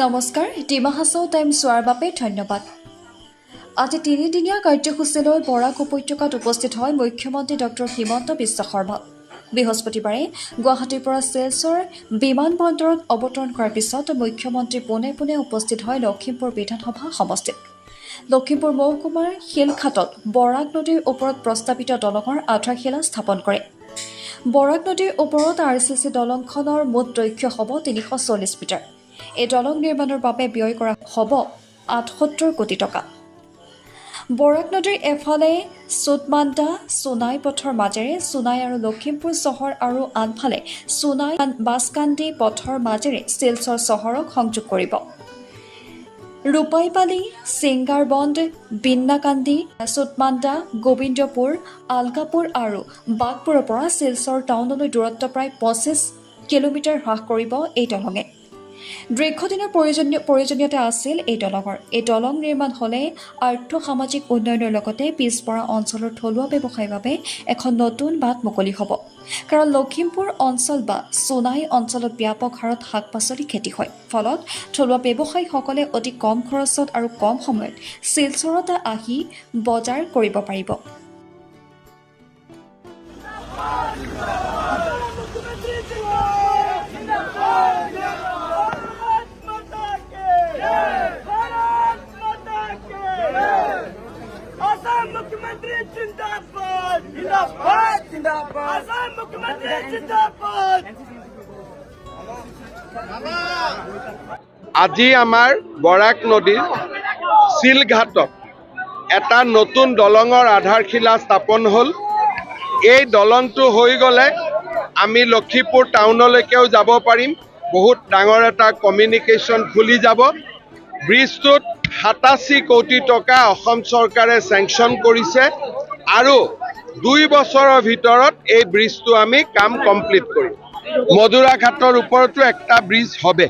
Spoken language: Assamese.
নমস্কাৰ, ডিমা হাছাও টাইম চোৱাৰ বাবে ধন্যবাদ। আজি তিনিদিনীয়া কাৰ্যসূচীলৈ বৰাক উপত্যকাত উপস্থিত হয় মুখ্যমন্ত্ৰী ডক্টৰ হিমন্ত বিশ্ব শৰ্মা। বৃহস্পতিবাৰে গুৱাহাটীৰ পৰা শিলচৰ বিমানবন্দৰত অৱতৰণ কৰাৰ পিছত মুখ্যমন্ত্ৰী পোনে পোনে উপস্থিত হয় লখিমপুৰ বিধানসভা সমষ্টিত। লখিমপুৰ মহকুমাৰ শিলঘাটত বৰাক নদীৰ ওপৰত প্ৰস্তাৱিত দলঙৰ আধাৰশিলা স্থাপন কৰে। বৰাক নদীৰ ওপৰত RCC দলংখনৰ মুঠ দৈৰ্ঘ্য হ'ব 340 মিটাৰ। এই দলং নিৰ্মাণৰ বাবে ব্যয় কৰা হ'ব 78 কোটি টকা। বৰাক নদীৰ এফালে চুটমাণ্ডা সোনাই পথৰ মাজেৰে সোনাই আৰু লখিমপুৰ চহৰ আৰু আনফালে সোনাই বাছকান্দি পথৰ মাজেৰে শিলচৰ চহৰক সংযোগ কৰিব। ৰূপাইপালি, ছিংগাৰবন্দ, বিন্নাকান্দি, চুটমাণ্ডা, গোবিন্দপুৰ, আলগাপুৰ আৰু বাগপুৰৰ পৰা শিলচৰ টাউনলৈ দূৰত্ব প্ৰায় 25 কিলোমিটাৰ হ্ৰাস কৰিব এই দলঙে। দীৰ্ঘদিনৰ প্ৰয়োজনীয়তা আছিল এই দলঙৰ। এই দলং নিৰ্মাণ হ'লে আৰ্থ-সামাজিক উন্নয়নৰ লগতে পিছপৰা অঞ্চলৰ থলুৱা ব্যৱসায়ৰ বাবে এখন নতুন বাট মুকলি হ'ব। কাৰণ লখিমপুৰ অঞ্চল বা সোনাই অঞ্চলত ব্যাপক হাৰত শাক-পাচলি খেতি হয়। ফলত থলুৱা ব্যৱসায়ীসকলে অতি কম খৰচত আৰু কম সময়ত শিলচৰত আহি বজাৰ কৰিব পাৰিব। मुख्यमंत्री जिंदाबाद जिंदाबाद जिंदाबाद आसाम मुख्यमंत्री जिंदाबाद। আজি আমাৰ বৰাক নদীৰ শিলঘাটত এটা নতুন দলঙৰ আধাৰশিলা স্থাপন হ'ল। এই দলংটো হৈ গ'লে আমি লখিমপুৰ টাউনলৈকেও যাব পাৰিম। বহুত ডাঙৰ এটা কমিউনিকেশ্যন খুলি যাব। ব্ৰিজটোত 87 কোটি টকা অসম চৰকাৰে চেংচন কৰিছে আৰু 2 বছৰৰ ভিতৰত এই ব্ৰিজটো আমি কাম কমপ্লিট কৰিম। মধুৰা ঘাটৰ ওপৰতো একটা ব্ৰিজ হবে।